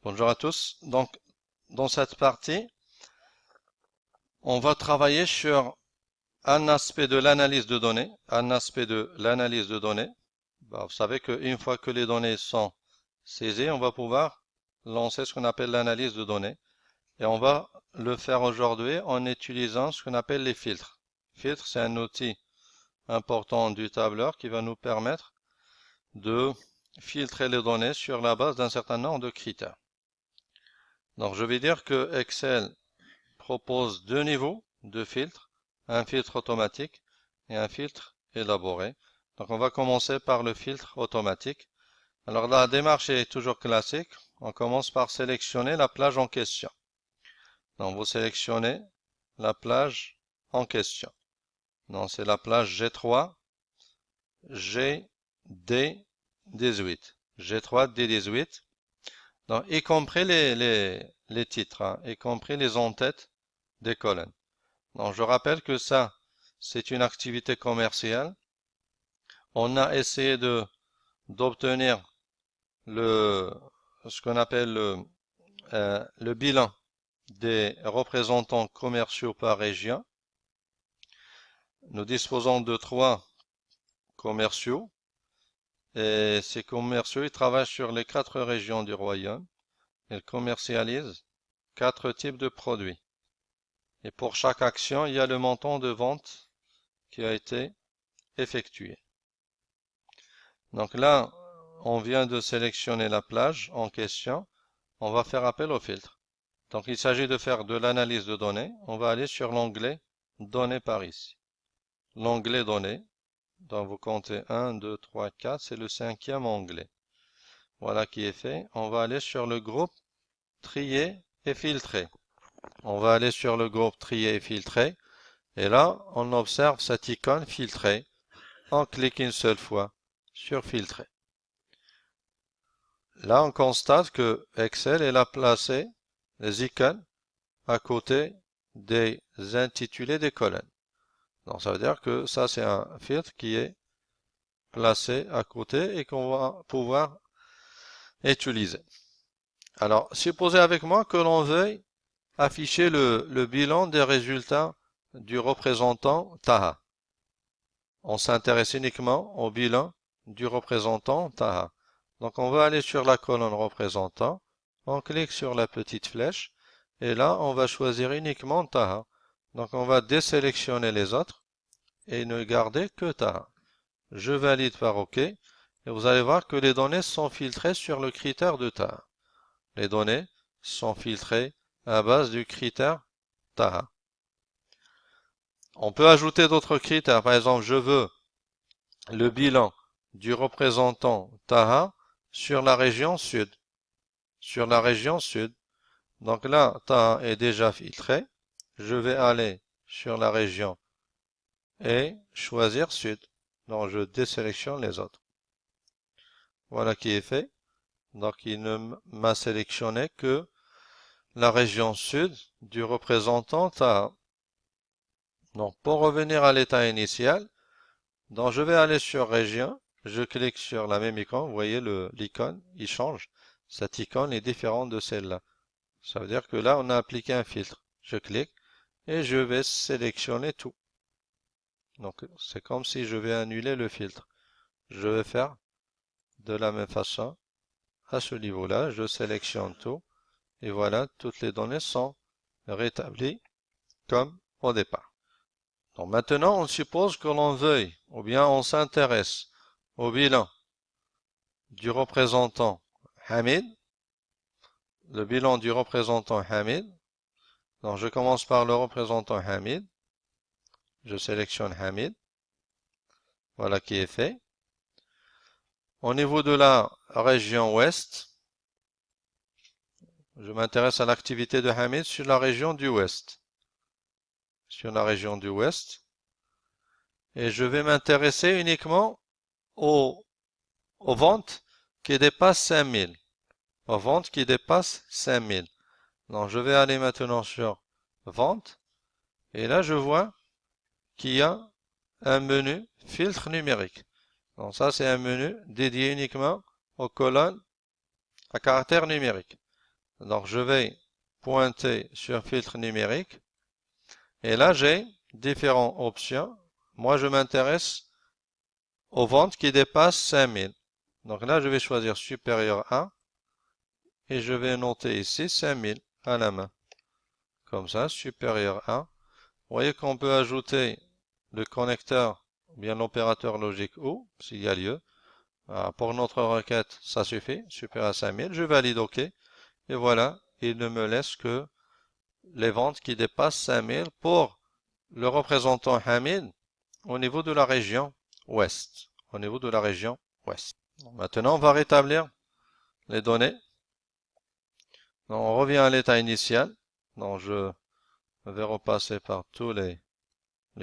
Bonjour à tous. Donc, dans cette partie, on va travailler sur un aspect de l'analyse de données. Vous savez qu'une fois que les données sont saisies, on va pouvoir lancer ce qu'on appelle l'analyse de données. Et on va le faire aujourd'hui en utilisant ce qu'on appelle les filtres. Filtre, c'est un outil important du tableur qui va nous permettre de filtrer les données sur la base d'un certain nombre de critères. Donc, je vais dire que Excel propose deux niveaux de filtres, un filtre automatique et un filtre élaboré. Donc, on va commencer par le filtre automatique. Alors, la démarche est toujours classique. On commence par sélectionner la plage en question. Donc, vous sélectionnez la plage en question. Donc, c'est la plage G3, GD18. G3, D18. Donc, y compris les titres, hein, y compris les en-têtes des colonnes. Donc, je rappelle que ça, c'est une activité commerciale. On a essayé d'obtenir ce qu'on appelle le bilan des représentants commerciaux par région. Nous disposons de 3 commerciaux et ces commerciaux, ils travaillent sur les 4 régions du royaume. Ils commercialisent 4 types de produits. Et pour chaque action, il y a le montant de vente qui a été effectué. Donc là, on vient de sélectionner la plage en question. On va faire appel au filtre. Donc il s'agit de faire de l'analyse de données. On va aller sur l'onglet Données par ici. L'onglet Données. Donc vous comptez 1, 2, 3, 4. C'est le 5e onglet. Voilà qui est fait. On va aller sur le groupe Trier et filtrer. On va aller sur le groupe Trier et filtrer. Et là, on observe cette icône filtrer. On clique une seule fois sur filtrer. Là, on constate que Excel a placé les icônes à côté des intitulés des colonnes. Donc, ça veut dire que ça, c'est un filtre qui est placé à côté et qu'on va pouvoir utiliser. Alors, supposez avec moi que l'on veuille afficher le bilan des résultats du représentant Taha. On s'intéresse uniquement au bilan du représentant Taha. Donc on va aller sur la colonne représentant, on clique sur la petite flèche, et là on va choisir uniquement Taha. Donc on va désélectionner les autres, et ne garder que Taha. Je valide par OK, et vous allez voir que les données sont filtrées sur le critère de Taha. Les données sont filtrées à base du critère Taha. On peut ajouter d'autres critères. Par exemple, je veux le bilan du représentant Taha sur la région sud. Sur la région sud. Donc là, Taha est déjà filtré. Je vais aller sur la région et choisir sud. Donc je désélectionne les autres. Voilà qui est fait. Donc il ne m'a sélectionné que la région sud du représentant Taha. Donc pour revenir à l'état initial, donc je vais aller sur région, je clique sur la même icône, vous voyez l'icône, il change. Cette icône est différente de celle-là. Ça veut dire que là, on a appliqué un filtre. Je clique et je vais sélectionner tout. Donc c'est comme si je vais annuler le filtre. Je vais faire de la même façon à ce niveau-là, je sélectionne tout et voilà, toutes les données sont rétablies comme au départ. Donc maintenant, on suppose que l'on veuille, ou bien on s'intéresse au bilan du représentant Hamid, le bilan du représentant Hamid. Donc je commence par le représentant Hamid, je sélectionne Hamid, voilà qui est fait. Au niveau de la région ouest, je m'intéresse à l'activité de Hamid sur la région du ouest. Sur la région du ouest. Et je vais m'intéresser uniquement aux ventes qui dépassent 5000. Aux ventes qui dépassent 5000. Donc je vais aller maintenant sur vente. Et là je vois qu'il y a un menu filtre numérique. Donc ça c'est un menu dédié uniquement aux colonnes à caractère numérique. Donc, je vais pointer sur filtre numérique. Et là, j'ai différentes options. Moi, je m'intéresse aux ventes qui dépassent 5000. Donc là, je vais choisir supérieur à et je vais noter ici 5000 à la main. Comme ça, supérieur à. Vous voyez qu'on peut ajouter le connecteur, ou bien l'opérateur logique ou, s'il y a lieu. Pour notre requête, ça suffit, supérieur à 5000. Je valide OK. Et voilà, il ne me laisse que les ventes qui dépassent 5000 pour le représentant Hamid au niveau de la région ouest. Au niveau de la région ouest. Maintenant, on va rétablir les données. Donc, on revient à l'état initial. Donc, je vais repasser par tous les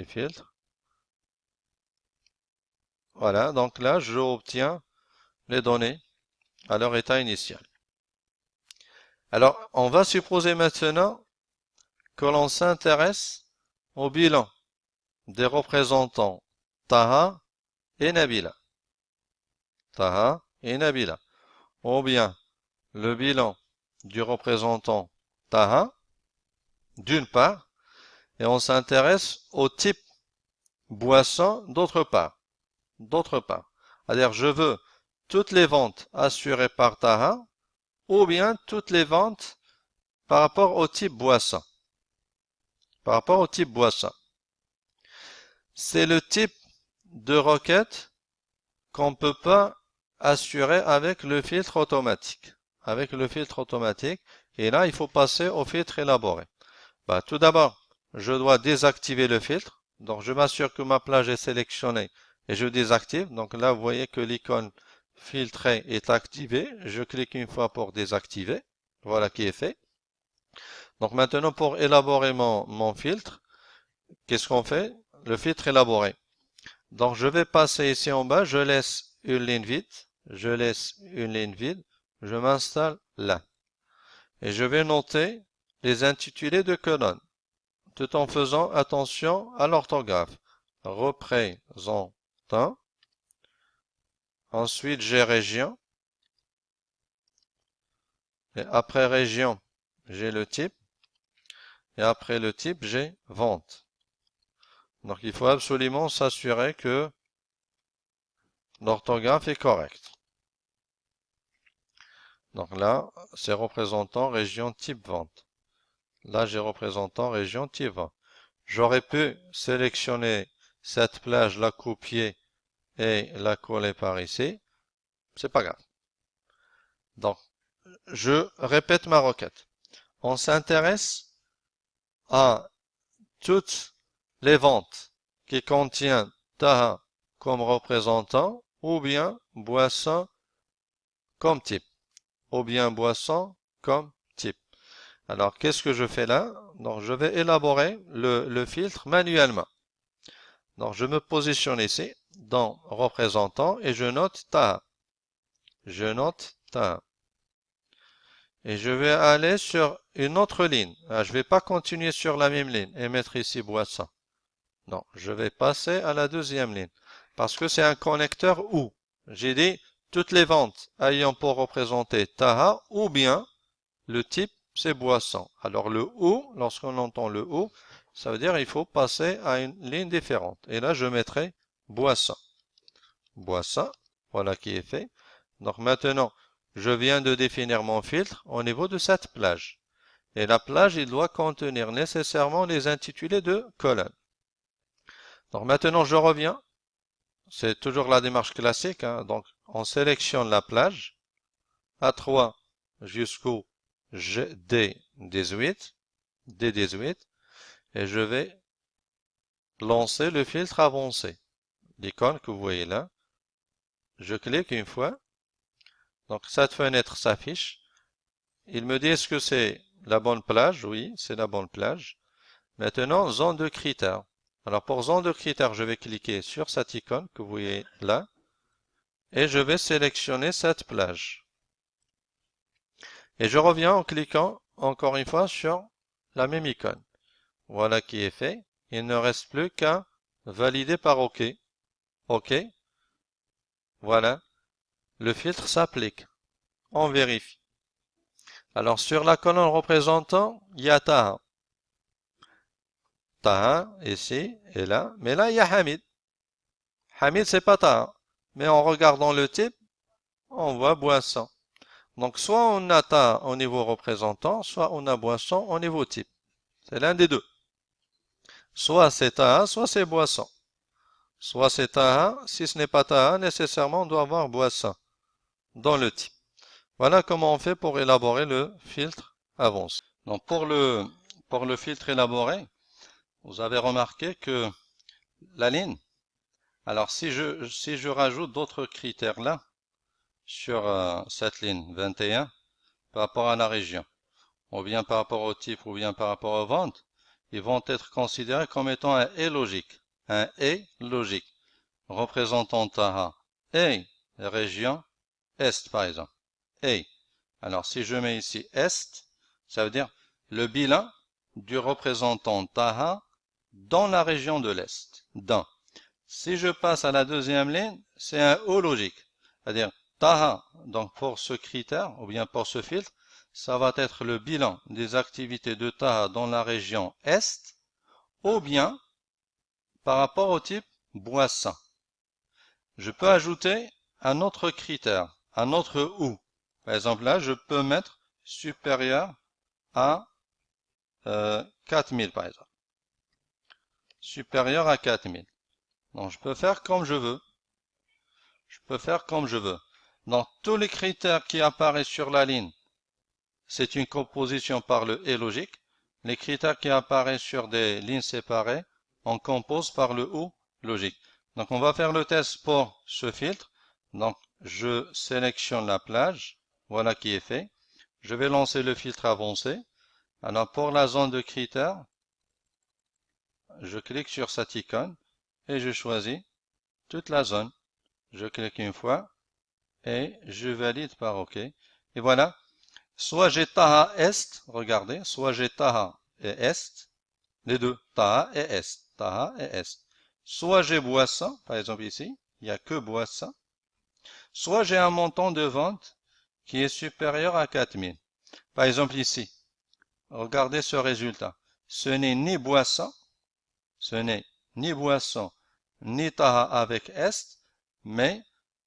filtres. Voilà, donc là, j'obtiens les données à leur état initial. Alors, on va supposer maintenant que l'on s'intéresse au bilan des représentants Taha et Nabila. Taha et Nabila. Ou bien le bilan du représentant Taha, d'une part, et on s'intéresse au type boisson d'autre part. D'autre part. C'est-à-dire, je veux toutes les ventes assurées par Taha, ou bien toutes les ventes par rapport au type boisson. Par rapport au type boisson. C'est le type de requête qu'on ne peut pas assurer avec le filtre automatique. Avec le filtre automatique. Et là, il faut passer au filtre élaboré. Tout d'abord, je dois désactiver le filtre. Donc, je m'assure que ma plage est sélectionnée et je désactive. Donc là, vous voyez que l'icône filtrée est activée. Je clique une fois pour désactiver. Voilà qui est fait. Donc maintenant, pour élaborer mon filtre, qu'est-ce qu'on fait? Le filtre élaboré. Donc je vais passer ici en bas, je laisse une ligne vide. Je laisse une ligne vide. Je m'installe là. Et je vais noter les intitulés de colonnes, tout en faisant attention à l'orthographe. Représentant. Ensuite, j'ai région. Et après région, j'ai le type. Et après le type, j'ai vente. Donc, il faut absolument s'assurer que l'orthographe est correcte. Donc là, c'est représentant région type vente. Là, j'ai représentant région type vente. J'aurais pu sélectionner cette plage, la copier et la coller par ici. C'est pas grave. Donc, je répète ma requête. On s'intéresse à toutes les ventes qui contiennent Taha comme représentant ou bien boisson comme type. Ou bien boisson comme type. Alors, qu'est-ce que je fais là? Donc, je vais élaborer le filtre manuellement. Donc, je me positionne ici dans représentant et je note Taha. Je note Taha. Et je vais aller sur une autre ligne. Je ne vais pas continuer sur la même ligne et mettre ici boisson. Non, je vais passer à la deuxième ligne. Parce que c'est un connecteur ou. J'ai dit toutes les ventes ayant pour représenter Taha ou bien le type c'est boisson. Alors le ou, lorsqu'on entend le ou, ça veut dire il faut passer à une ligne différente. Et là, je mettrai boisson. Boisson, voilà qui est fait. Donc maintenant, je viens de définir mon filtre au niveau de cette plage. Et la plage, il doit contenir nécessairement les intitulés de colonnes. Donc maintenant, je reviens. C'est toujours la démarche classique. Donc, on sélectionne la plage A3 jusqu'au D18, et je vais lancer le filtre avancé. L'icône que vous voyez là. Je clique une fois. Donc, cette fenêtre s'affiche. Il me dit est-ce que c'est la bonne plage? Oui, c'est la bonne plage. Maintenant, zone de critères. Alors, pour zone de critères, je vais cliquer sur cette icône que vous voyez là. Et je vais sélectionner cette plage. Et je reviens en cliquant encore une fois sur la même icône. Voilà qui est fait. Il ne reste plus qu'à valider par OK. OK. Voilà. Le filtre s'applique. On vérifie. Alors sur la colonne représentant, il y a Taha. Taha, ici et là. Mais là, il y a Hamid. Hamid, c'est pas Taha. Mais en regardant le type, on voit boisson. Donc soit on a Taha au niveau représentant, soit on a boisson au niveau type. C'est l'un des deux. Soit c'est Taha, soit c'est boisson. Soit c'est Taha, si ce n'est pas Taha, nécessairement on doit avoir boisson dans le type. Voilà comment on fait pour élaborer le filtre avancé. Donc pour le filtre élaboré, vous avez remarqué que la ligne, alors si je rajoute d'autres critères là, sur cette ligne 21, par rapport à la région, ou bien par rapport au type, ou bien par rapport aux ventes, ils vont être considérés comme étant un et logique. Un et logique, représentant Taha et région Est, par exemple. Et, alors si je mets ici Est, ça veut dire le bilan du représentant Taha dans la région de l'Est. Dans. Si je passe à la deuxième ligne, c'est un O logique. C'est-à-dire Taha, donc pour ce critère, ou bien pour ce filtre, ça va être le bilan des activités de Taha dans la région Est, ou bien par rapport au type boisson. Je peux ajouter un autre critère, un autre OU. Par exemple, là, je peux mettre supérieur à 4000, par exemple. Supérieur à 4000. Donc, je peux faire comme je veux. Je peux faire comme je veux. Donc, tous les critères qui apparaissent sur la ligne, c'est une composition par le et logique. Les critères qui apparaissent sur des lignes séparées, on compose par le ou logique. Donc, on va faire le test pour ce filtre. Donc, je sélectionne la plage. Voilà qui est fait. Je vais lancer le filtre avancé. Alors, pour la zone de critères, je clique sur cette icône et je choisis toute la zone. Je clique une fois et je valide par OK. Et voilà. Soit j'ai Taha Est, regardez, soit j'ai Taha et Est, les deux, Taha et Est, Taha et Est. Soit j'ai boisson, par exemple ici, il n'y a que boisson. Soit j'ai un montant de vente qui est supérieur à 4000. Par exemple ici, regardez ce résultat. Ce n'est ni boisson, ni Taha avec Est, mais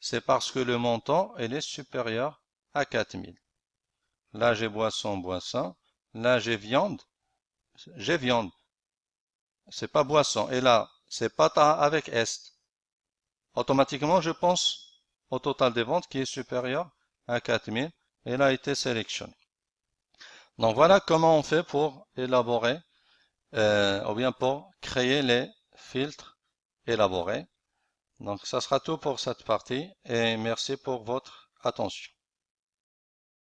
c'est parce que le montant est supérieur à 4000. Là, j'ai boisson. Là, j'ai viande. C'est pas boisson. Et là, c'est pas Taha avec Est. Automatiquement, je pense au total des ventes qui est supérieur à 4000. Et là, a été sélectionné. Donc, voilà comment on fait pour élaborer, ou bien pour créer les filtres élaborés. Donc, ça sera tout pour cette partie. Et merci pour votre attention.